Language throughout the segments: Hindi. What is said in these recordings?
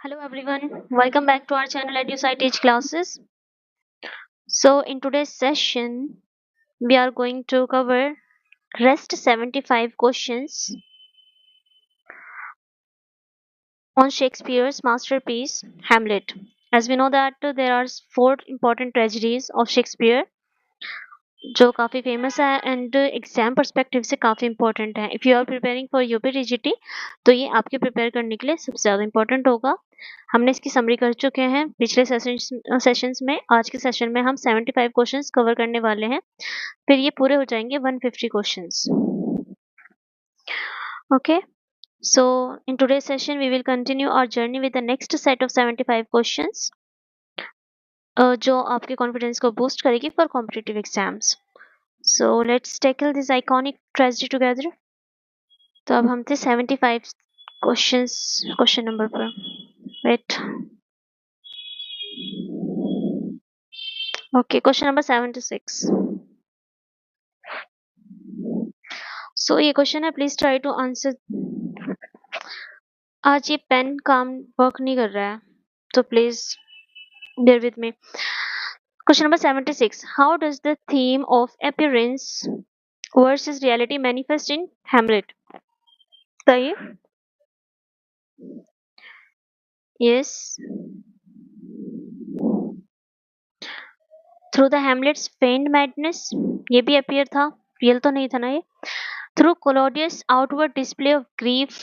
Hello everyone, welcome back to our channel EduSci Teach Classes. So in today's session, we are going to cover rest 75 questions on Shakespeare's masterpiece Hamlet. As we know that there are four important tragedies of Shakespeare जो काफी फेमस है एंड एग्जाम पर्सपेक्टिव से काफी इंपॉर्टेंट है. If you are preparing for UP TGT तो ये आपके प्रिपेयर करने के लिए सबसे ज्यादा इंपॉर्टेंट होगा. हमने इसकी समरी कर चुके हैं पिछले सेशंस में. आज के सेशन में हम 75 क्वेश्चंस कवर करने वाले हैं, फिर ये पूरे हो जाएंगे 150 questions. Okay, so in today's session we will continue our journey with the next set of 75 questions जो आपके कॉन्फिडेंस को बूस्ट करेगी for competitive exams. So let's tackle this iconic tragedy together. तो अब हम थे 75 क्वेश्चंस क्वेश्चन नंबर पर. Wait, okay, question number 76. So ये क्वेश्चन है, प्लीज ट्राई टू आंसर. आज ये पेन काम वर्क नहीं कर रहा है तो please bear with me. Question number 76. How does the theme of appearance versus reality manifest in Hamlet? बताइए. Yes. Through the Hamlet's feigned madness, ये भी appear था, रियल तो नहीं था ना ये. Through Claudius' outward display of grief,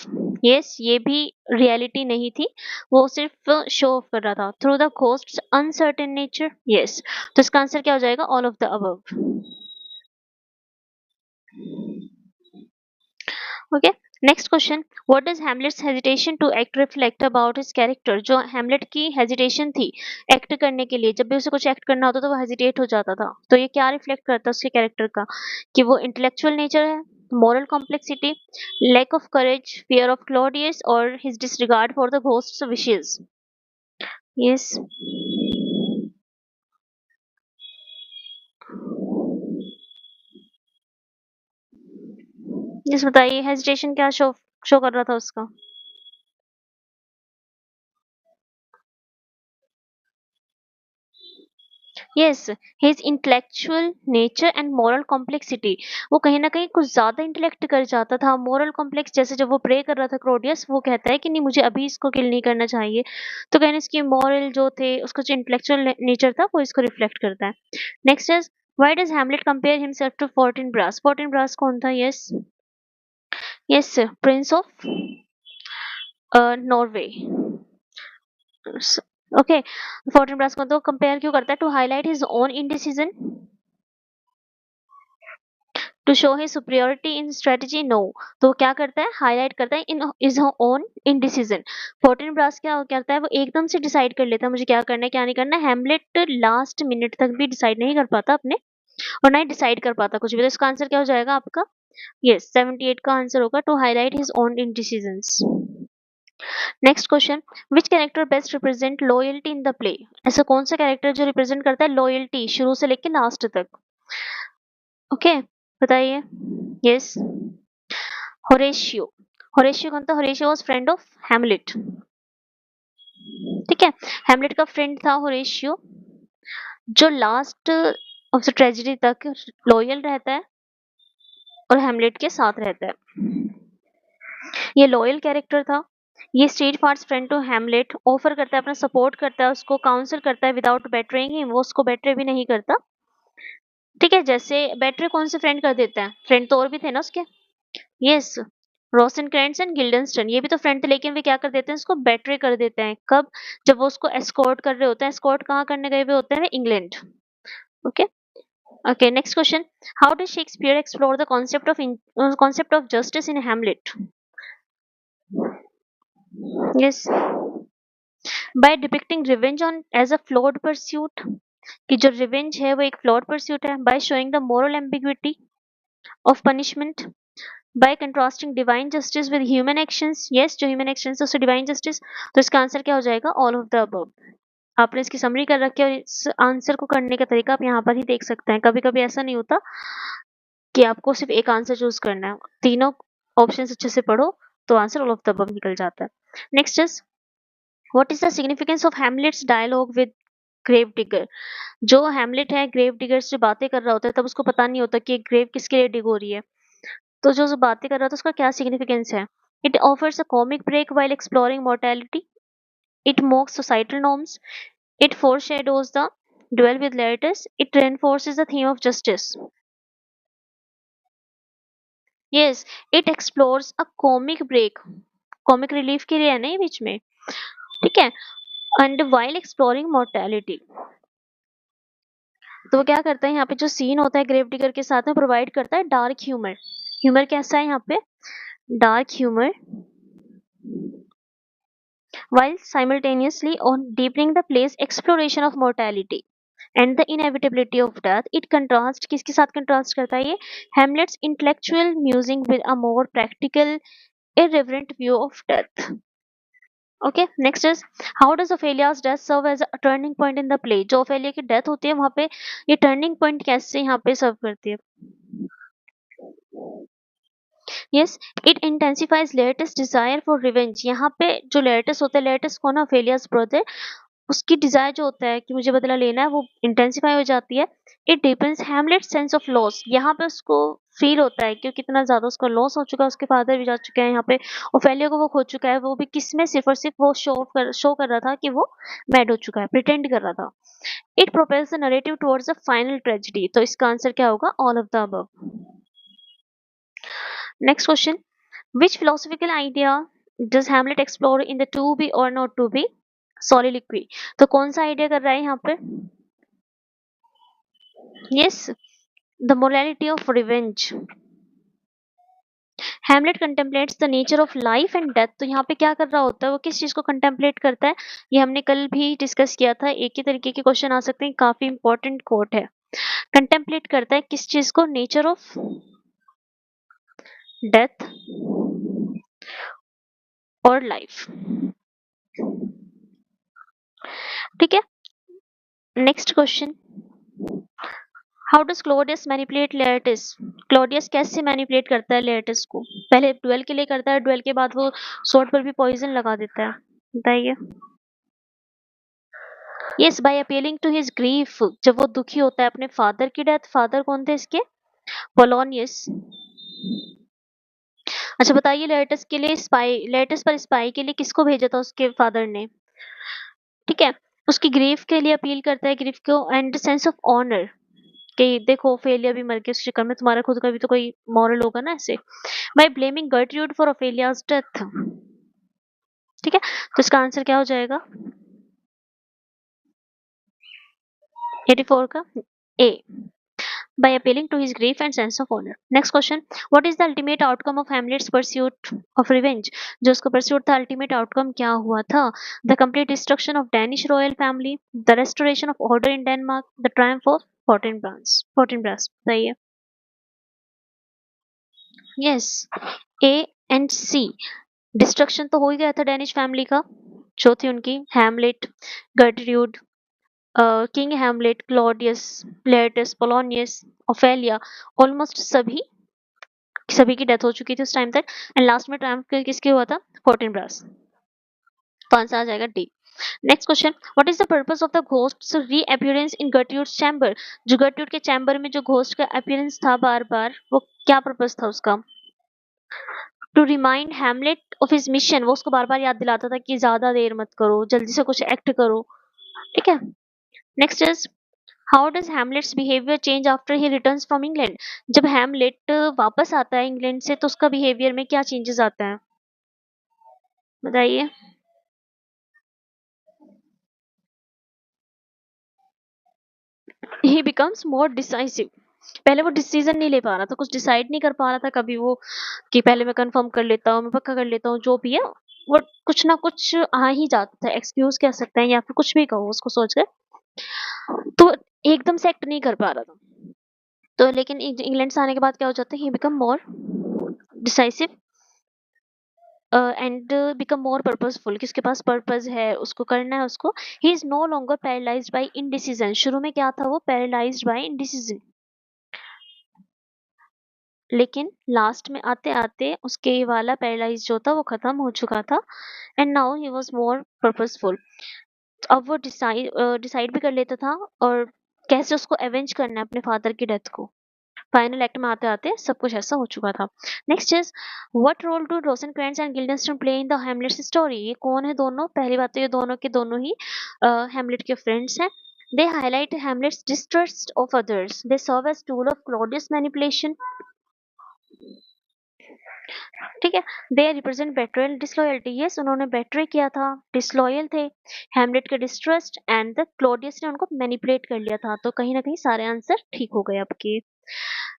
yes, ये भी रियलिटी नहीं थी, वो सिर्फ शो ऑफ कर रहा था. Through the ghost's uncertain nature, yes. तो इसका आंसर क्या हो जाएगा? All of the above. Okay. Next question. What does Hamlet's hesitation to act reflect about his character? जो हैमलेट की हेजिटेशन थी एक्ट करने के लिए, जब भी उसे कुछ एक्ट करना होता तो वो हेजिटेट हो जाता था, तो ये क्या रिफ्लेक्ट करता है उसके कैरेक्टर का? कि वो इंटेलेक्चुअल नेचर है, moral complexity, lack of courage, fear of Claudius, or his disregard for the ghost's wishes? Yes. Yes, बताइए, हेजिटेशन क्या शो कर रहा था उसका? Yes, his intellectual nature and moral complexity. वो कहीं ना कहीं कुछ ज्यादा इंटेलेक्ट कर जाता था. मॉरल कॉम्प्लेक्स, जैसे जब वो प्रे कर रहा था क्रोडियस, वो कहता है कि नहीं, मुझे अभी इसको किल नहीं करना चाहिए, तो कहने इसकी मॉरल जो थे, उसका जो इंटेलेक्चुअल नेचर था वो इसको रिफ्लेक्ट करता है. Next is, why does Hamlet compare himself to Fortinbras? Fortinbras कौन था? Yes, yes, prince of Norway. Okay, Fortinbras को तो कंपेयर क्यों करता है? To highlight his own indecision, to show his superiority in strategy? No. तो क्या करता है? हाईलाइट करता है in his own indecision. Fortinbras क्या करता है? वो एकदम से डिसाइड कर लेता है मुझे क्या करना है क्या नहीं करना है. हेमलेट लास्ट मिनट तक भी डिसाइड नहीं कर पाता अपने, और ना ही डिसाइड कर पाता कुछ भी. तो इसका आंसर क्या हो जाएगा आपका? यस, 78 का आंसर होगा to highlight his own indecisions. Next question. Which character best represent loyalty in the play? ऐसा कौन सा कैरेक्टर जो रिप्रेजेंट करता है लॉयल्टी शुरू से लेकर लास्ट तक? ओके, बताइए. Yes, Horatio. होरेशियो कौन था? Horatio was friend of Hamlet. ठीक है, हैमलेट का फ्रेंड था होरेशियो, जो लास्ट ऑफ द ट्रेजेडी तक लॉयल रहता है और हैमलेट के साथ रहता है. ये लॉयल कैरेक्टर था. ये steadfast friend to Hamlet, offer करता है अपना सपोर्ट करता है, उसको काउंसिल करता है विदाउट बेटरिंग हिम. वो उसको बेटरे भी नहीं करता. ठीक है, जैसे बेटरे कौन से फ्रेंड कर देता है? फ्रेंड तो और भी थे ना उसके. यस, रोसेनक्रेंट्स एंड गिल्डनस्टन, ये भी तो फ्रेंड थे, लेकिन वे क्या कर देते हैं? उसको बेट्रे कर देते हैं. कब? जब वो उसको एस्कॉर्ट कर रहे होते हैं. एस्कॉर्ट कहाँ करने गए हुए होते हैं? England. Okay. Okay, next question. How does Shakespeare explore the concept of justice in Hamlet? Yes, by depicting revenge on as a flawed pursuit, कि जो रिवेंज है वो एक फ्लॉड परस्यूट है. By showing the moral ambiguity of punishment, by contrasting divine justice with human actions. Yes, जो ह्यूमन एक्शंस है उससे डिवाइन जस्टिस. तो इसका आंसर क्या हो जाएगा? All of the above. आपने इसकी समरी कर रखी है और इस आंसर को करने का तरीका आप यहाँ पर ही देख सकते हैं. कभी कभी ऐसा नहीं होता कि आपको सिर्फ एक आंसर चूज करना है, तीनों ऑप्शन अच्छे से पढ़ो तो answer all of the above निकल जाता है. Next is, what is the significance of Hamlet's dialogue with grave digger? जो हैमलेट है ग्रेव डिगर से बातें कर रहा होता है, तब उसको पता नहीं होता कि ग्रेव किसके लिए डिग हो रही है। तो जो जो बातें कर रहा था उसका क्या सिग्निफिकेंस है? It offers a comic break while exploring mortality. It mocks societal norms. It foreshadows the duel with Laertes. It reinforces the theme of justice. Yes, it explores a comic break. Comic relief के लिए है ना ये बीच में, ठीक है। एंड वाइल एक्सप्लोरिंग मोर्टेलिटी, तो वो क्या करता है यहाँ पे जो सीन होता है ग्रेव डिगर के साथ में, प्रोवाइड करता है डार्क ह्यूमर। ह्यूमर कैसा है यहाँ पे? Dark humour, while simultaneously on deepening the play's exploration of mortality and the inevitability of death. It contrasts, किसके साथ contrast करता है ये? Hamlet's intellectual musing with a more practical, irreverent view of death. Okay, next is how does Ophelia's death serve as a turning point in the play? जो ओफेलिया की डेथ होती है वहां पे ये टर्निंग पॉइंट कैसे यहाँ पे सर्व करती है? Yes, it intensifies latest desire for revenge. यहाँ पे जो लेटेस्ट होता है, लेटेस्ट कौन है? ओफेलिया's ब्रदर। उसकी डिजायर जो होता है कि मुझे बदला लेना है, वो इंटेंसिफाई हो जाती है। It depends Hamlet sense of loss. यहाँ पे उसको फील होता है कि कितना ज्यादा उसका लॉस हो चुका है, उसके फादर भी जा चुके हैं यहाँ पे, ओफेलिया को वो खो चुका है, वो भी किस में? सिर्फ और सिर्फ वो शो कर रहा था कि वो मैड हो चुका है, प्रिटेंड कर रहा था। It propels the narrative towards a final tragedy. तो इसका आंसर क्या होगा? All of the above. Next question, which philosophical idea does Hamlet explore in the to be or not to be soliloquy? तो कौन सा आइडिया कर रहा है यहाँ पे? Yes, the morality of revenge. Hamlet contemplates the nature of life and death. तो यहाँ पे क्या कर रहा होता है? वो किस चीज को कंटेम्पलेट करता है? ये हमने कल भी डिस्कस किया था। एक ही तरीके के क्वेश्चन आ सकते हैं, काफी इंपॉर्टेंट कोट है। कंटेम्पलेट करता है किस चीज को? नेचर ऑफ डेथ और लाइफ, ठीक है। Next question, how does Claudius manipulate Laertes? Claudius कैसे मैनिपुलेट करता है लेयरटिस को? पहले ड्वेल के लिए करता है, ड्वेल के बाद वो स्वॉर्ड पर भी पॉइजन लगा देता है। बताइए। Yes, by appealing to his grief. जब वो दुखी होता है अपने फादर की डेथ, फादर कौन थे इसके? पोलोनियस। अच्छा बताइए, लेयरटिस के लिए स्पाई, लेयरटिस पर स्पाई के लिए किसको भेजा था उसके फादर ने? ठीक है, उसकी ग्रीफ के लिए अपील करता है, ग्रीफ को एंड सेंस ऑफ ऑनर, कि देखो फेलियर भी मर के उस चक्कर में, तुम्हारा खुद का भी तो कोई मॉरल होगा ना ऐसे। By blaming Gertrude for Ophelia's death, ठीक है। तो इसका आंसर क्या हो जाएगा? 84 का ए, by appealing to his grief and sense of honor. Next question, what is the ultimate outcome of Hamlet's pursuit of revenge? जो उसका pursuit था, ultimate outcome क्या हुआ था? The complete destruction of Danish royal family, the restoration of order in Denmark, the triumph of Fortinbras। Fortinbras बताइए। Yes, A and C। Destruction तो हो ही गया था डेनिश फैमिली का, जो थी उनकी Hamlet, Gertrude, king Hamlet, Claudius, Laertes, Polonius, Ophelia, almost सभी सभी की डेथ हो चुकी थी उस टाइम तक। एंड लास्ट में ट्रायम्फ किसके हुआ था? फोर्टिनब्रास। तो आंसर आ जाएगा D. Next question, what is the purpose of the ghost reappearance in Gertrude's chamber? जो गर्ट्रूड के चैम्बर में जो घोस्ट का अपीयरेंस था बार बार, वो क्या पर्पस था उसका? To remind Hamlet of his mission. वो उसको बार बार याद दिलाता था कि ज्यादा देर मत करो, जल्दी से कुछ एक्ट करो, ठीक है। Next is how does Hamlet's behaviour change after he returns from England? जब हैमलेट वापस आता है इंग्लैंड से, तो उसका बिहेवियर में क्या चेंजेस आता है? बताइए। ही बिकम्स मोर डिसाइसिव। पहले वो डिसीजन नहीं ले पा रहा था, कुछ डिसाइड नहीं कर पा रहा था कभी वो, कि पहले मैं कंफर्म कर लेता हूँ, मैं पक्का कर लेता हूँ, जो भी है वो कुछ ना कुछ आ ही जाता था, एक्सक्यूज कह सकते हैं या फिर कुछ भी कहो उसको सोचकर। तो एकदम से एक्ट नहीं कर पा रहा था। तो लेकिन इंग्लैंड से आने के बाद क्या हो जाता है? He become more decisive and become more purposeful, कि उसके पास पर्पस है, उसको करना है उसको। He is no longer paralyzed by indecision. शुरू में क्या था? वो पैरालाइज्ड बाय इनडिसीजन। लेकिन लास्ट में आते-आते उसके ये वाला पैरालाइज़ जो था वो खत्म हो चुका था and now he was more purposeful. अब वो डिसाइड भी कर लेता था और कैसे उसको एवेंज करना है अपने फादर की डेथ को। फाइनल एक्ट में आते-आते सब कुछ ऐसा हो चुका था। Next is what role do Rosencrantz and Guildenstern play in the Hamlet's story? ये कौन है दोनों? पहली बात तो ये दोनों के दोनों ही हैमलेट के फ्रेंड्स हैं। They highlight Hamlet's distrust of others. They serve as tool of Claudius manipulation. ठीक है, दे रिप्रेजेंट बेट्रेयल डिसलॉयल्टी। यस, उन्होंने बेट्रे किया था, डिसलॉयल थे, हैमलेट के डिस्ट्रस्ट एंड द क्लोडियस ने उनको मैनिपुलेट कर लिया था। तो कहीं ना कहीं सारे आंसर ठीक हो गए आपके।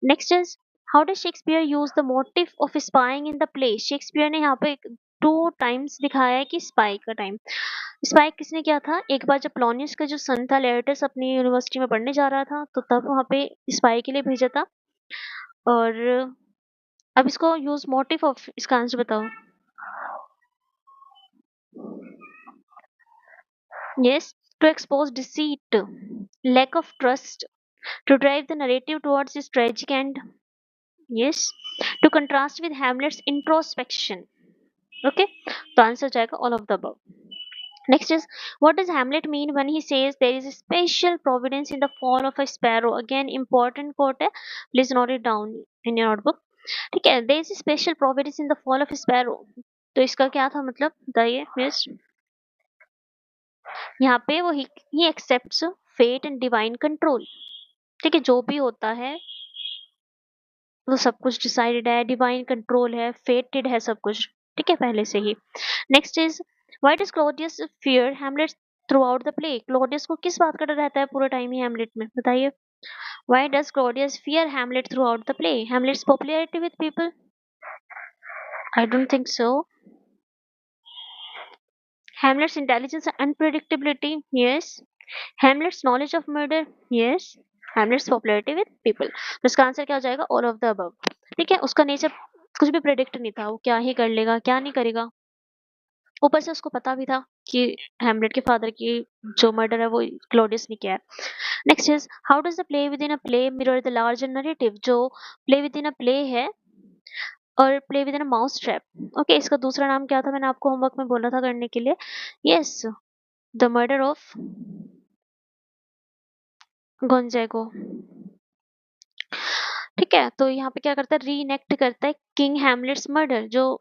Next is how does Shakespeare use the motive of spying in the play? Shakespeare ने यहाँ पे टू टाइम्स दिखाया है कि स्पाई का टाइम स्पाई किसने किया था। एक बार जब प्लॉनियस का जो सन था लेरटस अपनी यूनिवर्सिटी में पढ़ने जा रहा था तो तब वहां पे स्पाई के लिए भेजा था। और अब इसको यूज मोटिव ऑफ इसका आंसर बताओ। Yes, to expose deceit, lack of trust, to drive the narrative towards its tragic end. Yes, to contrast with Hamlet's introspection. Okay, the answer हो जाएगा all of the above. Next is what does Hamlet mean when he says there is a special providence in the fall of a sparrow? Again, important quote है. Please note it down in your notebook. ठीक है, there is a special providence in the fall of a sparrow. तो इसका क्या था मतलब बताइए yes. यहाँ पे वो ही accepts fate and divine control. ठीक है, जो भी होता है वो सब कुछ डिसाइडेड है, डिवाइन कंट्रोल है, फेटेड है सब कुछ। ठीक है, पहले से ही। Next is why does Claudius fear Hamlet throughout the play? Claudius को किस बात का डर रहता है पूरे टाइम ही हैमलेट में, बताइए। Why does Claudius fear Hamlet throughout the play? Hamlet's popularity with people? I don't think so. Hamlet's intelligence and unpredictability? Yes. Hamlet's knowledge of murder? Yes. Hamlet's popularity with people? तो इसका आंसर क्या हो जाएगा? All of the above. ठीक है, उसका नेचर कुछ भी प्रेडिक्ट नहीं था, वो क्या ही कर लेगा क्या नहीं करेगा। ऊपर से उसको पता भी था कि हैमलेट के फादर की जो मर्डर है वो क्लोडियस ने किया है। Next is how does the play with in a play mirror the larger narrative? जो play with in a play है और play with in a mousetrap. Okay, इसका दूसरा नाम क्या था? मैंने आपको होमवर्क में बोला था करने के लिए। Yes, the murder of Gonzago. ठीक है, तो यहाँ पे क्या करता है, रीइनेक्ट करता है किंग हैमलेट्स मर्डर। जो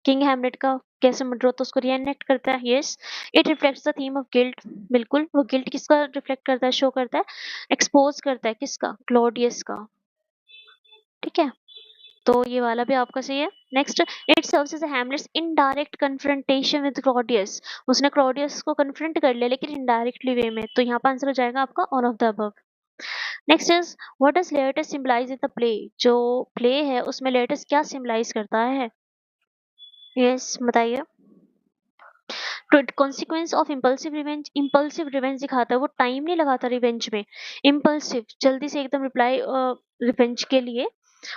किंग हैमलेट का कैसे मर्डर होता है उसको रीइनेक्ट करता है। Yes, it reflects the theme of guilt. बिल्कुल, वो गिल्ट किसका रिफ्लेक्ट करता है, शो करता है, एक्सपोज करता है किसका, क्लॉडियस का। ठीक है, तो ये वाला भी आपका सही है। Next, it serves as Hamlet's indirect confrontation with Claudius. उसने क्लॉडियस को कन्फ्रंट कर लिया लेकिन इनडायरेक्टली वे में। तो यहाँ पर आंसर हो जाएगा आपका all of the above. Next is what does Laertes symbolize in the play? जो प्ले है उसमें लेयर्टस क्या सिंबलाइज करता है? यस, बताइए। कॉन्सिक्वेंस ऑफ इम्पल्सिव रिवेंज दिखाता है। वो टाइम नहीं लगाता रिवेंज में, इम्पल्सिव जल्दी से एकदम रिप्लाई रिवेंज के लिए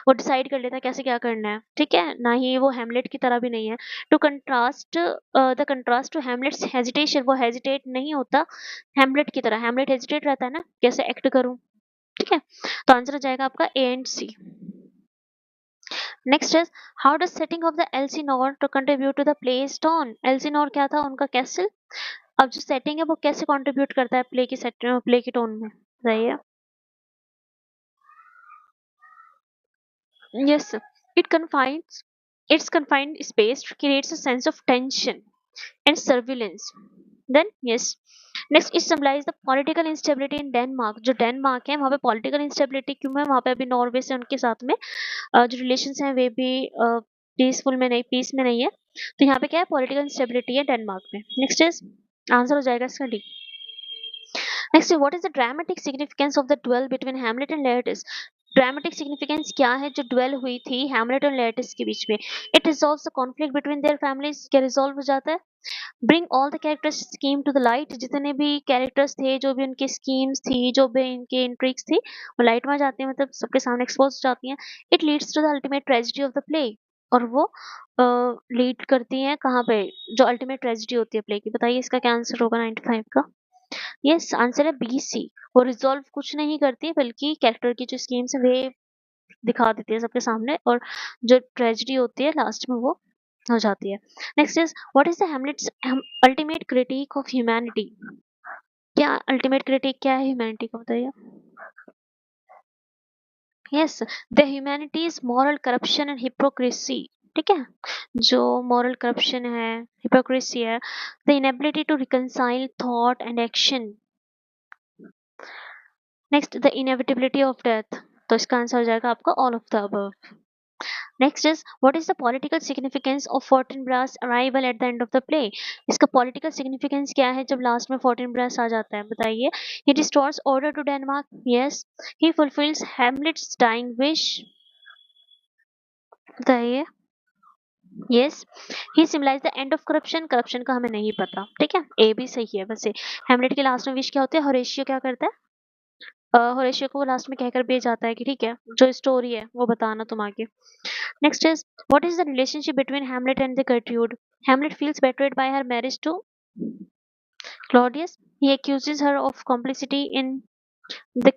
वो डिसाइड कर लेता है कैसे क्या करना है। ठीक है, ना ही वो हैमलेट की तरह भी नहीं है। To contrast the contrast to Hamlet's hesitation, वो हेजिटेट नहीं होता हैमलेट की तरह। हैमलेट हेजिटेट रहता है ना, कैसे एक्ट करूं। ठीक है, तो आंसर हो जाएगा आपका A and C. Next is how does setting of the Elsinore to contribute to the play's tone? Elsinore क्या था, उनका कैसल। अब जो सेटिंग है वो कैसे कंट्रीब्यूट करता है प्ले की टोन में, बताइए। Yes, it confines its confined space creates a sense of tension and surveillance. Then yes, next is symbolize the political instability in Denmark। जो डेनमार्क है वहाँ पे political instability क्यों है? वहाँ पे अभी नॉर्वे से उनके साथ में जो रिलेशंस हैं वे भी पीस में नहीं है। तो यहाँ पे क्या है, पॉलिटिकल इंस्टेबिलिटी है डेनमार्क में। नेक्स्ट इज आंसर हो जाएगा इसका D. Next, what is the dramatic significance of the duel between Hamlet and Laertes? Dramatic significance क्या है जो ड्वेल हुई थी हैमलेट और लेयर्टिस के बीच में? It resolves the conflict between their families. क्या रिजॉल्व हो जाता है? Bring all the characters scheme to the light. जितने भी कैरेक्टर्स थे, जो भी उनकी स्कीम्स थी, जो भी इनके इंट्रिक्स थी, वो लाइट में आ जाती है, मतलब सबके सामने एक्सपोज हो जाती हैं। It leads to the ultimate tragedy of the play. और वो लीड करती हैं कहाँ पे, जो अल्टीमेट ट्रेजेडी होती है प्ले की। बताइए इसका क्या आंसर होगा 95 का? यस, आंसर है बी सी। वो रिजॉल्व कुछ नहीं करती बल्कि कैरेक्टर की जो स्कीम्स है वे दिखा देती है सबके सामने, और जो ट्रेजेडी होती है लास्ट में वो हो जाती है। Next is what is the Hamlet's ultimate critic of humanity? क्या अल्टीमेट क्रिटिक क्या है ह्यूमैनिटी का, बताइए। Yes, the humanity's moral corruption and hypocrisy. ठीक है, जो मॉरल करप्शन है, हिपोक्रेसी है, the inability to reconcile thought and action. Next, the inevitability of death. तो इसका आंसर हो जाएगा आपका all of the above. Next is what is the political significance of Fortinbras arrival at the end of the play? इसका पॉलिटिकल सिग्निफिकेंस क्या है जब लास्ट में फोर्टिनब्रास आ जाता है, बताइए। He restores order to Denmark, yes. He fulfills Hamlet's dying wish, बताइए। Yes, he symbolize the end of corruption, corruption का हमें नहीं पता, ठीक है, ए भी सही है वैसे। हेमलेट के लास्ट में विश क्या होते हैं, होरेशियो क्या करता है, होरेशियो को वो लास्ट में कहकर भेज जाता है कि ठीक है, जो स्टोरी है वो बताना तुम आगे। Next is what is the relationship between Hamlet and the Gertrude? Hamlet feels betrayed by her marriage to Claudius. He accuses her of complicity the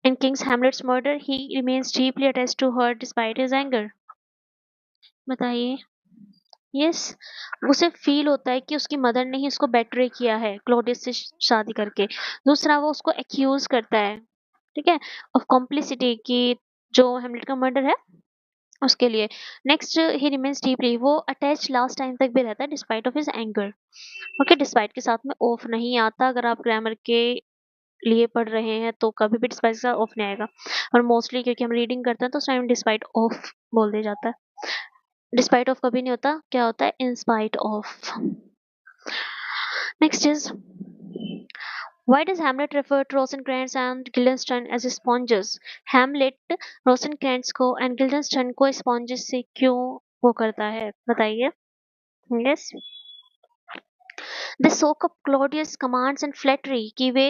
in King's Hamlet's murder. He remains deeply attached to her despite his anger. बताइए। यस, उसे फील होता है कि उसकी मदर ने ही उसको बेट्रे किया है क्लोडियस से शादी करके। दूसरा, वो उसको एक्यूज करता है, ठीक है, ऑफ कॉम्प्लिसिटी की जो हेमलेट का मर्डर है उसके लिए। नेक्स्ट, ही रिमेन्स डीपली, वो अटैच लास्ट टाइम तक भी रहता है despite of his anger. Okay, despite के साथ में ऑफ नहीं आता, अगर आप ग्रामर के लिए पढ़ रहे हैं तो कभी भी डिस्पाइट का ऑफ नहीं आएगा, और मोस्टली क्योंकि हम रीडिंग करते हैं तो उस टाइम डिस्पाइट ऑफ बोल दिया जाता है। डिस्पाइट ऑफ कभी नहीं होता, क्या होता है, in spite of. Next is why does Hamlet refer to Rosencrantz and Guildenstern as sponges? Hamlet Rosencrantz को and Guildenstern को sponges से क्यों वो करता है, बताइए। Yes, the soak up Claudius commands and flattery कि वे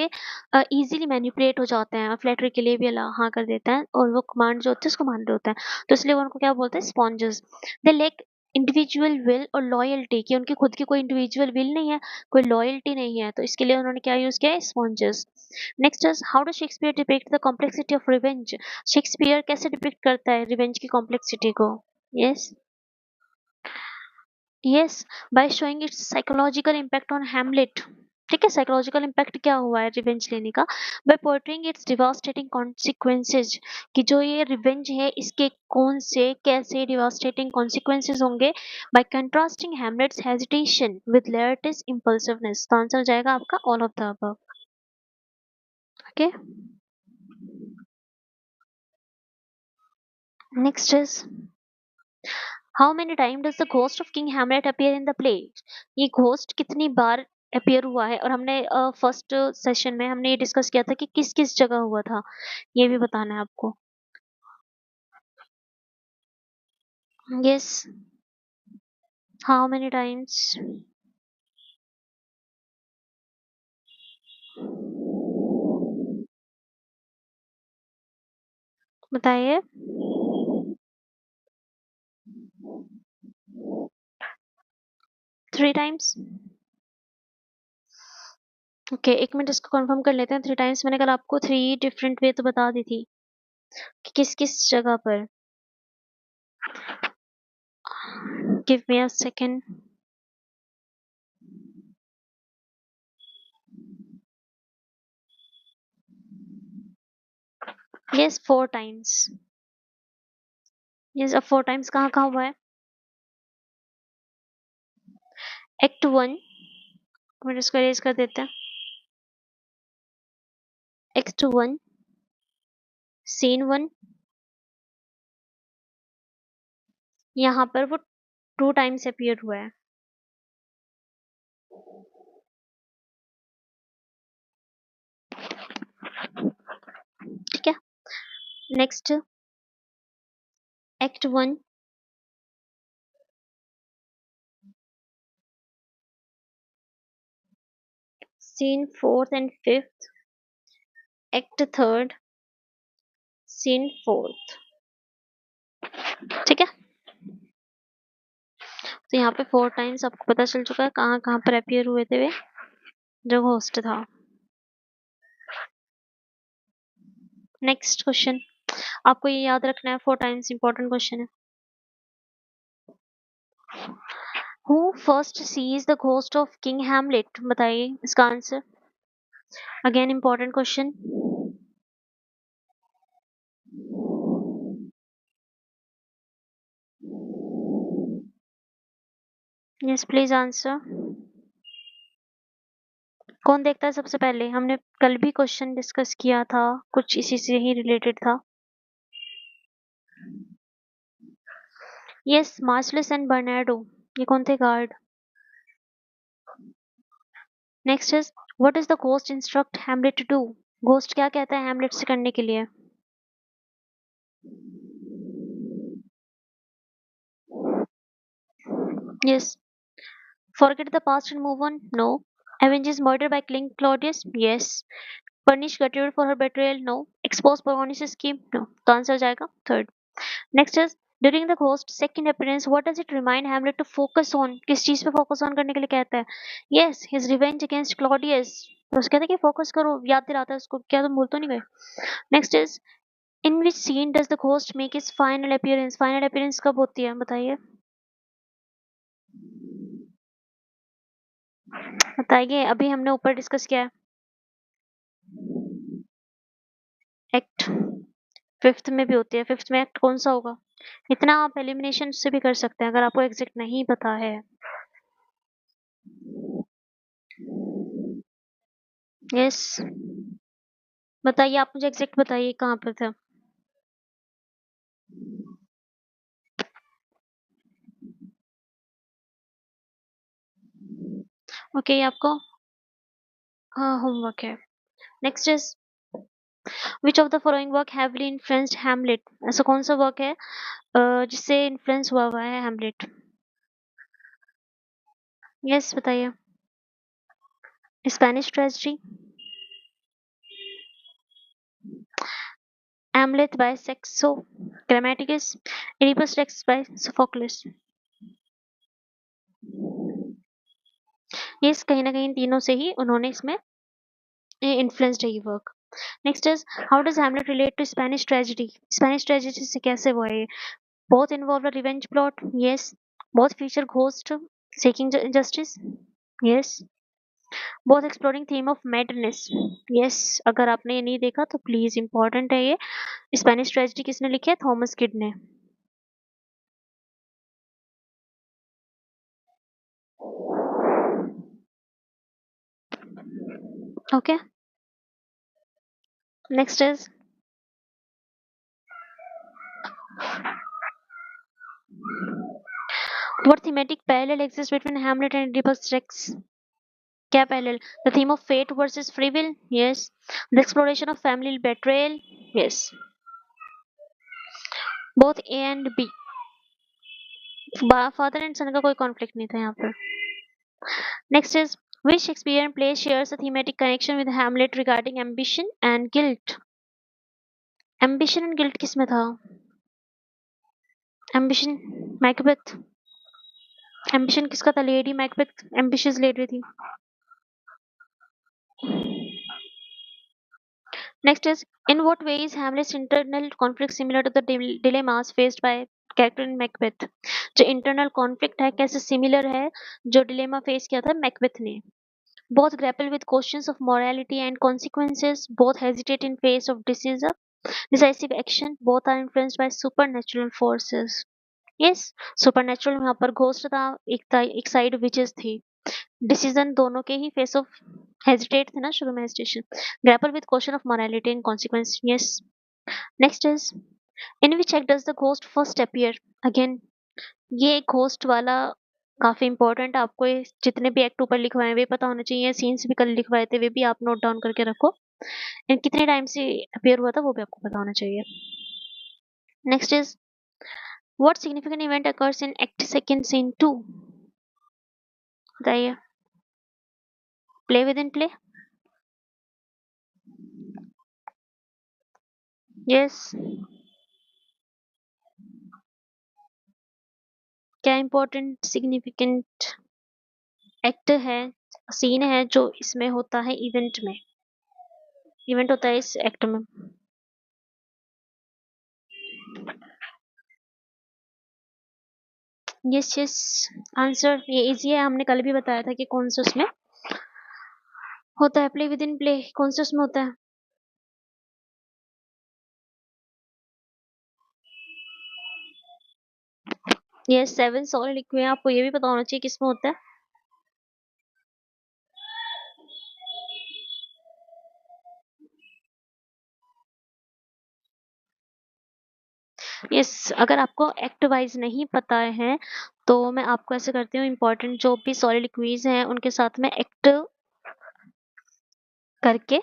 easily manipulate हो जाते हैं, flattery के लिए भी हाँ कर देते हैं, और वो command जो होते हैं उसको मान रहे होते हैं, तो इसलिए वो उनको क्या बोलते हैं, sponges। They lack individual will और लॉयल्टी, कि उनकी खुद की कोई इंडिविजुअल विल नहीं है, कोई लॉयल्टी नहीं है, तो इसके लिए उन्होंने क्या यूज किया है, sponges. Next is how do Shakespeare depict the complexity of revenge? Shakespeare कैसे डिपिक्ट करता है रिवेंज की कॉम्प्लेक्सिटी को? Yes, yes, by showing it's psychological impact on Hamlet. ठीक है, साइकोलॉजिकल इम्पैक्ट क्या हुआ है रिवेंज लेने का, by portraying its devastating consequences, कि जो ये रिवेंज है इसके कौन से कैसे डिवास्टेटिंग कॉन्सिक्वेंसेज होंगे, by contrasting Hamlet's hesitation with Laertes impulsiveness. तो आंसर जाएगा आपका all of the above. Okay, next is how many time does the ghost of king Hamlet appear in the play? ये घोस्ट कितनी बार अपीयर हुआ है, और हमने फर्स्ट सेशन में हमने ये डिस्कस किया था कि किस किस जगह हुआ था, ये भी बताना है आपको। यस, हाउ मेनी टाइम्स, बताइए। 3 टाइम्स। ओके, एक मिनट इसको कंफर्म कर लेते हैं। 3 टाइम्स मैंने कल आपको 3 डिफरेंट वे तो बता दी थी कि किस किस जगह पर। Give me a second. Yes, 4 times. Yes, अब 4 टाइम्स कहाँ कहाँ हुआ है? एक्ट 1, मिनट इसको अरेज कर देते हैं। एक्ट 1, सीन 1, यहाँ पर वो 2 टाइम्स अपीयर हुआ है। ठीक है, next act 1, scene 4th and 5th, act 3, scene 4th। ठीक है, तो यहाँ पे 4 टाइम्स आपको पता चल चुका है कहाँ कहाँ पर अपीयर हुए थे वे, जो होस्ट था। नेक्स्ट क्वेश्चन, आपको ये याद रखना है, 4 टाइम्स इंपॉर्टेंट क्वेश्चन है। Who first sees the ghost of king Hamlet, बताइए इसका answer. Again important question. Yes please answer. कौन देखता है सबसे पहले? हमने कल भी क्वेश्चन डिस्कस किया था, कुछ इसी से ही रिलेटेड था। यस, मार्शलेस एंड बर्नार्डो, ये कौन थे guard? Next is what is the ghost instruct Hamlet to do, ghost क्या कहता है हैमलेट से करने के लिए? Yes, forget the past and move on, no. Avenge his murder by killing Claudius, yes. Punish Gertrude for her betrayal, no. Expose Polonius' scheme, no. तो आंसर हो जाएगा third. Next is during the ghost second appearance what does it remind Hamlet to focus on, किस चीज पे फोकस ऑन करने के लिए कहता है? Yes, his revenge against Claudius. तो उसको कहता है कि फोकस करो, याद दिलाता है उसको, क्या तुम भूल तो नहीं गए? Next is in which scene does the ghost make his final appearance, final appearance कब होती है बताइए? बताइए, अभी हमने ऊपर डिस्कस किया है। एक्ट फिफ्थ में भी होती है, फिफ्थ में एक्ट कौन सा होगा? इतना आप एलिमिनेशन से भी कर सकते हैं अगर आपको एग्जैक्ट नहीं पता है। यस, बताइए, आप मुझे एग्जैक्ट बताइए कहाँ पर था। ओके, ये आपको हाँ होमवर्क है। Next is which of the following work heavily influenced Hamlet, ऐसा कौन सा वर्क है जिससे इन्फ्लुएंस हुआ हुआ है हैमलेट? यस बताइए। Spanish tragedy, Hamlet by Saxo Grammaticus, Oedipus Rex by Sophocles। ये कहीं ना कहीं तीनों से ही उन्होंने इसमें इन्फ्लुएंस्ड है ये work. Next is how does Hamlet relate to Spanish tragedy, Spanish tragedy से कैसे हुआ है? Both involve a revenge plot, yes. Both feature ghost seeking justice, yes. Both exploring theme of madness, yes. अगर आपने ये नहीं देखा तो प्लीज इंपॉर्टेंट है ये। स्पेनिश ट्रेजेडी किसने लिखी है? थॉमस किड ने। Okay, next is what thematic parallel exists between Hamlet and Oedipus Rex? क्या parallel? The theme of fate versus free will, yes. The exploration of family betrayal, yes. Both A and B, father and son का कोई conflict नहीं था यहाँ पर। Next is which Shakespearean play shares a thematic connection with Hamlet regarding ambition and guilt? Ambition and guilt किसमें था? Ambition, Macbeth। Ambition किसका था? Lady Macbeth ambitious lady थी। Next is in what way is Hamlet's internal conflict similar to the dilemmas faced by character in Macbeth? जो internal conflict है कैसे similar है जो dilemma face किया था Macbeth ने? Both grapple with questions of morality and consequences. Both hesitate in face of decisive action. Both are influenced by supernatural forces. Yes, supernatural यहाँ पर घोस्ट था, एक साइड विचेस थी। डिसीजन दोनों के ही फेस ऑफ हेजिटेट थे ना शुरू में, hesitation. Grapple with question of morality and consequence, yes. Next is in which act does the ghost first appear? Again ये घोस्ट वाला काफी इंपॉर्टेंट, आपको ये जितने भी एक्ट ऊपर लिखवाए हैं वे पता होना चाहिए, सीन्स भी कल लिखवाए थे वे भी आप नोट डाउन करके रखो, एंड कितने टाइम से अपीयर हुआ था वो भी आपको पता होना चाहिए। Next is what significant event occurs in act second scene 2? बताइए। Play with in play, yes. क्या इंपॉर्टेंट सिग्निफिकेंट एक्ट है, सीन है जो इसमें होता है इवेंट में, इवेंट होता है इस एक्ट में? यस यस, आंसर ये इजी है, हमने कल भी बताया था कि कौन सा उसमें होता है, प्ले विद इन प्ले कौन सा उसमें होता है। यस, 7 सॉलिड लिक्विड, आपको ये भी पता होना चाहिए किसमें होता है। यस, अगर आपको एक्ट वाइज नहीं पता है तो मैं आपको ऐसे करती हूँ, इंपॉर्टेंट जो भी सॉलिड लिक्विड्स हैं उनके साथ में एक्ट करके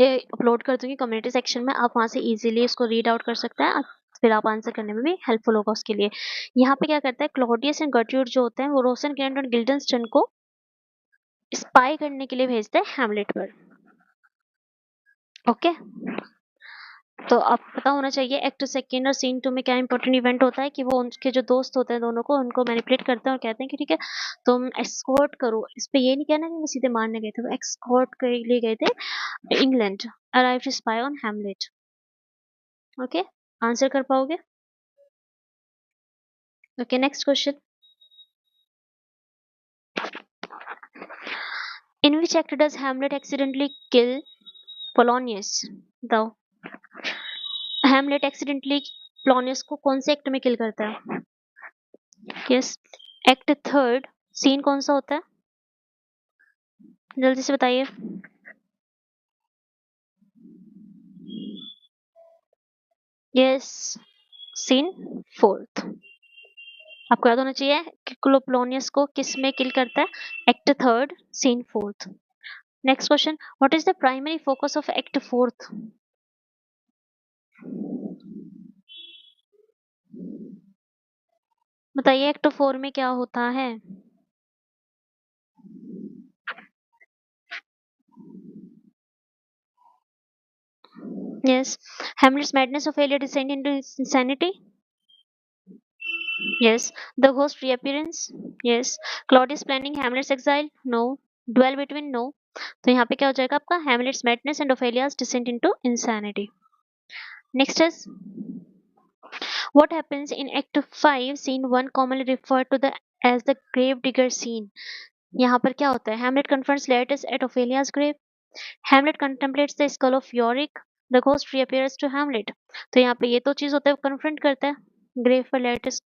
ये अपलोड कर दूंगी कम्युनिटी सेक्शन में, आप वहां से इजीली इसको रीड आउट कर सकते हैं, फिर आप आंसर करने में भी हेल्पफुल होगा उसके लिए। यहाँ पे क्या करता है, क्लॉडियस एंड गर्ट्रूड जो होते हैं वो रोसेनक्रेंट और गिल्डनस्टन को स्पाई करने के लिए भेजते हैं हैमलेट पर। ओके, तो आपको पता होना चाहिए एक्ट सेकेंड और सीन 2 में क्या इंपॉर्टेंट इवेंट होता है कि वो उनके जो दोस्त होते हैं दोनों को उनको मैनिपुलेट करते हैं और कहते हैं कि ठीक है तुम एस्कॉर्ट करो, इस पे ये नहीं कहना कि वो सीधे मारने गए थे, वो एस्कॉर्ट के लिए गए थे England, arrive to spy on Hamlet. Okay, answer कर पाओगे? Okay, next question. In which act does Hamlet accidentally kill Polonius? बताओ, हैमलेट एक्सीडेंटली पोलोनियस को कौन से एक्ट में किल करता है? यस, एक्ट थर्ड, सीन कौन सा होता है, जल्दी से बताइए। Yes, scene fourth. आपको याद होना चाहिए कि क्लोपोनियस को किस में किल करता है, act third scene fourth. Next question, what is the primary focus of act fourth? बताइए एक्ट फोर में क्या होता है। Yes, Hamlet's madness of failure descend into insanity. Yes. The ghost reappearance? Yes. Claudius planning Hamlet's exile? No. Duel between? No. तो यहाँ पे क्या हो जाएगा आपका, Hamlet's madness and Ophelia's descent into insanity. Next is, what happens in Act 5, Scene 1, commonly referred to the as the grave digger scene? यहाँ पर क्या होता है, Hamlet confronts Laertes at Ophelia's grave. Hamlet contemplates the skull of Yorick. The ghost reappears to Hamlet. तो यहाँ पे ये तो चीज होता है, कन्फ्रंट करता है ग्रेव पर Laertes।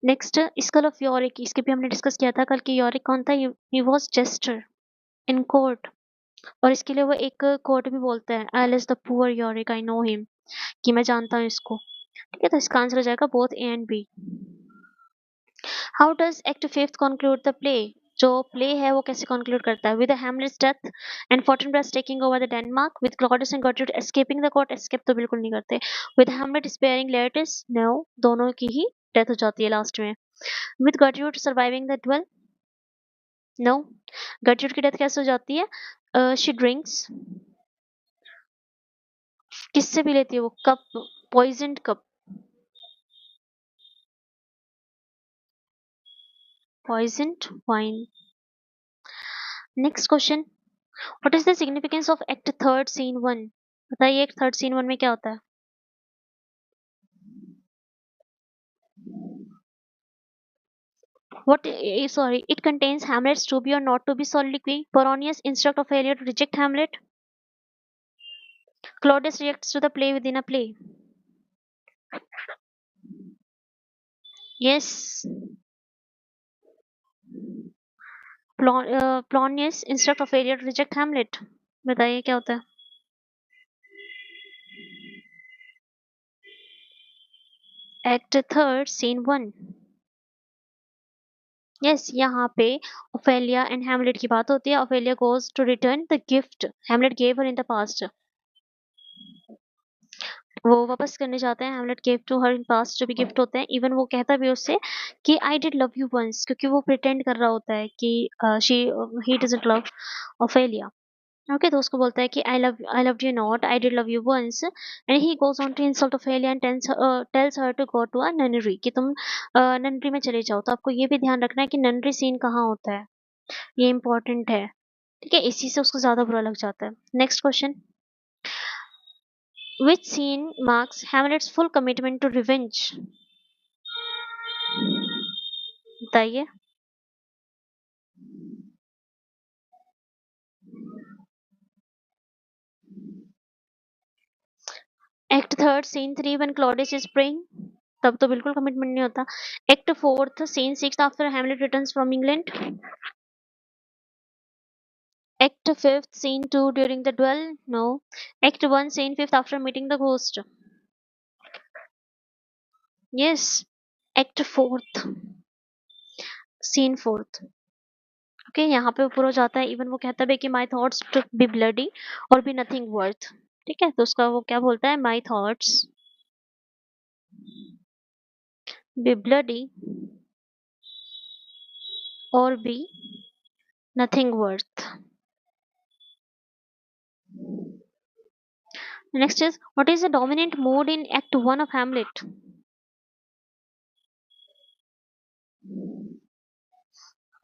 नेक्स्ट, स्कल ऑफ यॉरिक, इसके भी हमने डिस्कस किया था कल कि यॉरिक कौन था, he was jester in court, और इसके लिए वो एक कोर्ट भी बोलते हैं, alas the poor Yorick, I know him, कि मैं जानता हूँ इसको। ठीक है, तो इसका आंसर हो जाएगा both A and B. How does act fifth conclude the play? जो प्ले है वो कैसे कंक्लूड करता है, with Hamlet's death and Fortinbras taking over the Denmark, with Claudius and Gertrude escaping the court, escape तो बिल्कुल नहीं करते, with Hamlet sparing Laertes, no, दोनों की ही डेथ हो जाती है लास्ट में, with Gertrude surviving the duel, no, Gertrude की डेथ कैसे हो जाती है, शी ड्रिंक्स, किससे पी लेती है वो, cup, poisoned cup, poisoned wine. Next question, what is the significance of act third scene one? बताइए एक्ट थर्ड सीन वन में क्या होता है। What? Sorry, it contains Hamlet's to be or not to be soliloquy. Polonius instruct Ophelia to reject Hamlet. Claudius reacts to the play within a play. Yes. Polonius instruct Ophelia to reject Hamlet. बताइए क्या होता है। Act third scene one. Yes, यहाँ पे ओफेलिया एंड हैमलेट की बात होती है। Ophelia goes to return the gift Hamlet gave her in the past. वो वापस करने जाते हैं, Hamlet gave to her in past जो भी गिफ्ट होते हैं। इवन वो कहता भी उससे कि I did love you once, क्योंकि वो प्रिटेंड कर रहा होता है कि she he doesn't love Ophelia. Okay, तो उसको बोलता है कि I love you not, I did love you once, and he goes on to insult Ophelia and tells her to go to a nunnery, कि तुम ननरी में चले जाओ। तो आपको ये भी ध्यान रखना है कि ननरी सीन कहाँ होता है, ये इंपॉर्टेंट है। ठीक है, इसी से उसको ज्यादा बुरा लग जाता है। Next question, which scene marks Hamlet's full commitment to revenge? बताइए। Act third scene 3 when Claudius is praying, तब तो बिल्कुल कमिटमेंट नहीं होता। Act fourth scene 6 after Hamlet returns from England. Act fifth scene 2 during the duel, no. Act 1 scene 5th after meeting the ghost, yes. Act fourth scene 4th, okay यहाँ पे ऊपर हो जाता है। इवन वो कहता है कि my thoughts to be bloody or be nothing worth, ठीक है, तो उसका वो क्या बोलता है, my thoughts be bloody or be nothing worth. Next is what is the dominant mood in act 1 of Hamlet.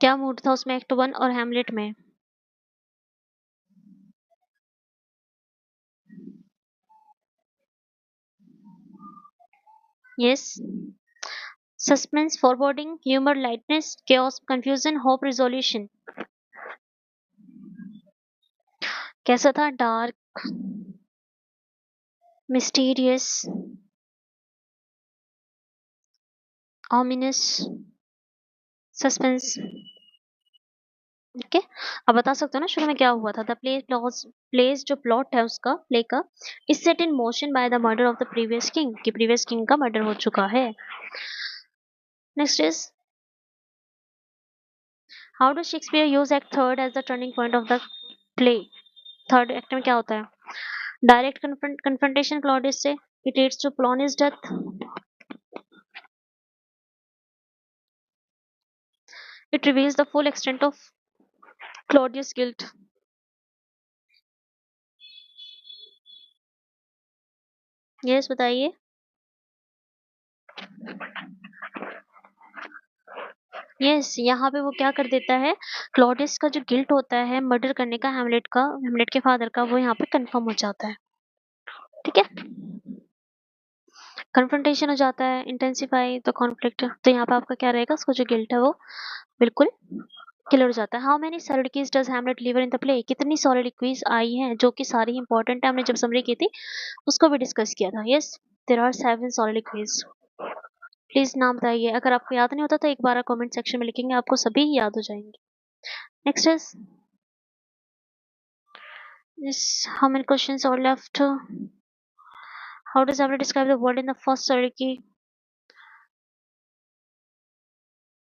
क्या मूड था उसमें एक्ट 1 और हैमलेट में? Yes, suspense, foreboding, humor, lightness, chaos, confusion, hope, resolution। कैसा था? Dark, mysterious, ominous, suspense. Okay, अब बता सकते हो ना शुरू में क्या हुआ था? द प्लेस जो प्लॉट है उसका प्ले का is set in motion by the murder of the previous king, कि प्रीवियस किंग का मर्डर हो चुका है। Next is how do Shakespeare use act third as the turning point of the play. Third act में क्या होता है? डायरेक्ट कन्फ्रंटेशन क्लॉडियस से, it leads to Polonius' death, it reveals the full extent of Claudius' guilt। Yes, बताइए। यस, यहाँ पे वो क्या कर देता है, क्लॉडियस का जो गिल्ट होता है मर्डर करने का हैमलेट का, हैमलेट के फादर का, वो यहाँ पे कंफर्म हो जाता है, ठीक है। कन्फ्रंटेशन हो जाता है, इंटेंसिफाई द कॉन्फ्लिक्ट, तो यहाँ पे आपका क्या रहेगा, उसका जो गिल्ट है वो बिल्कुल क्लियर हो जाता है। How many soliloquies does Hamlet deliver in the play, कितनी soliloquies आई हैं जो कि सारी इंपॉर्टेंट है, हमने जब समरी की थी उसको भी डिस्कस किया था। Yes, there are 7 soliloquies। Please नाम बताइए, अगर आपको याद नहीं होता तो एक बार कमेंट सेक्शन में लिखेंगे, आपको सभी याद हो जाएंगे। Next is how many questions are left? How does Hamlet describe the world in the first soliloquy?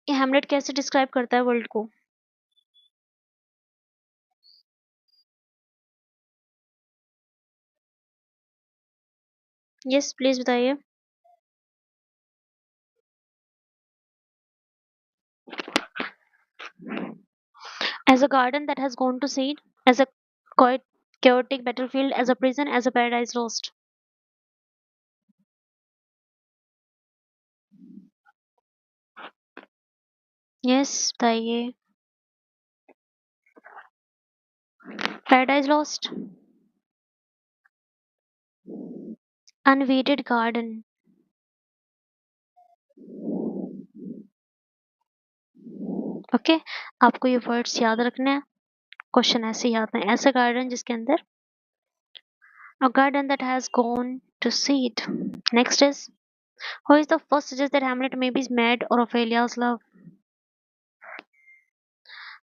ये हेमलेट कैसे डिस्क्राइब करता है वर्ल्ड को? यस, प्लीज बताइए। As a garden that has gone to seed, as a quite chaotic battlefield, as a prison, as a paradise lost। Yes, बताइए। Paradise lost, unweeded garden. Okay, आपको ये वर्ड्स याद रखने हैं, क्वेश्चन ऐसे ही आते हैं। ऐसा गार्डन जिसके अंदर, a garden that has gone to seed। Next is who is the first suggest that Hamlet may be mad or Ophelia's love।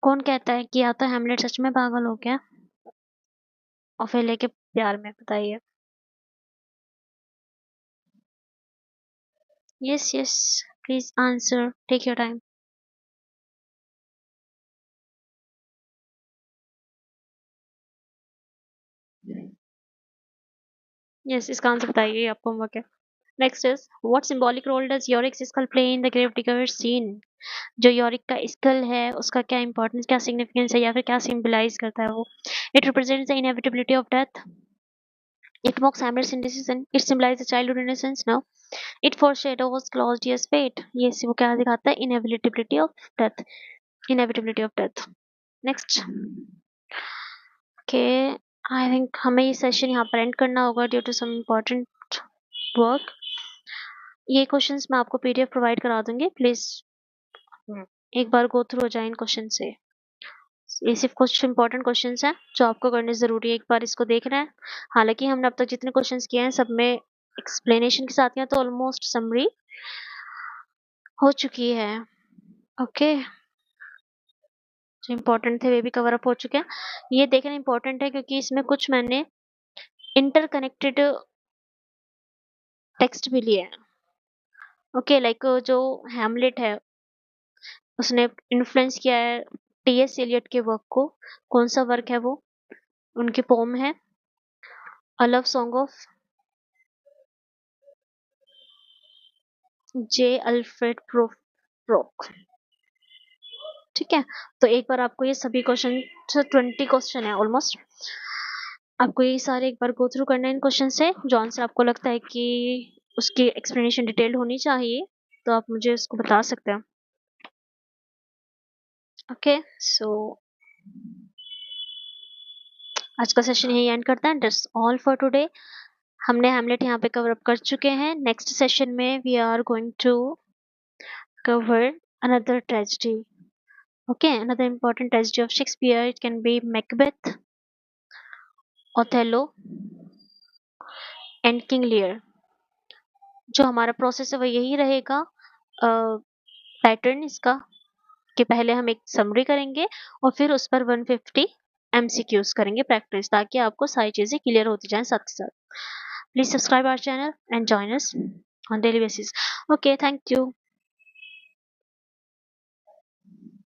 कौन कहता है कि या तो हेमलेट सच में पागल हो गया ओफेलिया के प्यार में, बताइए। Yes yes, please answer, take your time. Yes, इसका आंसर बताइए, आपको होमवर्क है। Next is what symbolic role does Yorick skull play in the gravedigger scene. जो योरिक का स्कल है उसका क्या इंपॉर्टेंस, क्या सिग्निफिकेंस है, या फिर क्या सिंबलाइज करता है वो? It represents the inevitability of death, it mocks Hamlet's indecision, it symbolize the childhood innocence, no, it foreshadows Claudius' fate, ये वो क्या दिखाता है, inevitability of death, inevitability of death। Next, okay, I think हमें ये सेशन यहाँ पर एंड करना होगा due to some important work. ये क्वेश्चंस मैं आपको पीडीएफ प्रोवाइड करा दूंगी, प्लीज एक बार गो थ्रू हो जाए इन क्वेश्चन से। ये सिर्फ कुछ इंपॉर्टेंट क्वेश्चंस हैं जो आपको करने जरूरी है, एक बार इसको देखना है। हालांकि हमने अब तक जितने क्वेश्चंस किए हैं सब में एक्सप्लेनेशन के साथ किया, तो ऑलमोस्ट समरी हो चुकी है। ओके, जो इम्पोर्टेंट थे वे भी कवर अप हो चुके हैं। ये देखना इम्पोर्टेंट है क्योंकि इसमें कुछ मैंने इंटरकनेक्टेड टेक्स्ट भी लिए हैं। ओके, लाइक जो हैमलेट है उसने इन्फ्लुएंस किया है टीएस एलियट के वर्क को। कौन सा वर्क है वो? उनकी पोम है a love song of J Alfred broke. ठीक है, तो एक बार आपको ये सभी क्वेश्चन, 20 क्वेश्चन है ऑलमोस्ट, आपको ये सारे एक बार गो थ्रू करना है इन क्वेश्चन से। जो आंसर आपको लगता है कि उसकी एक्सप्लेनेशन डिटेल्ड होनी चाहिए तो आप मुझे उसको बता सकते हैं। ओके, सो आज का सेशन यही एंड करते हैं। That's all for today. हमने हैमलेट यहाँ पे कवर अप कर चुके हैं। नेक्स्ट सेशन में we are going to cover another tragedy. Okay, another important tragedy of Shakespeare, it can be Macbeth, Othello and King Lear। जो हमारा प्रोसेस है वो यही रहेगा, पैटर्न इसका, कि पहले हम एक समरी करेंगे और फिर उस पर 150 एमसीक्यूज करेंगे प्रैक्टिस, ताकि आपको सारी चीजें क्लियर होती जाएं साथ ही साथ। Please subscribe our channel and join us on daily basis. Okay, thank you.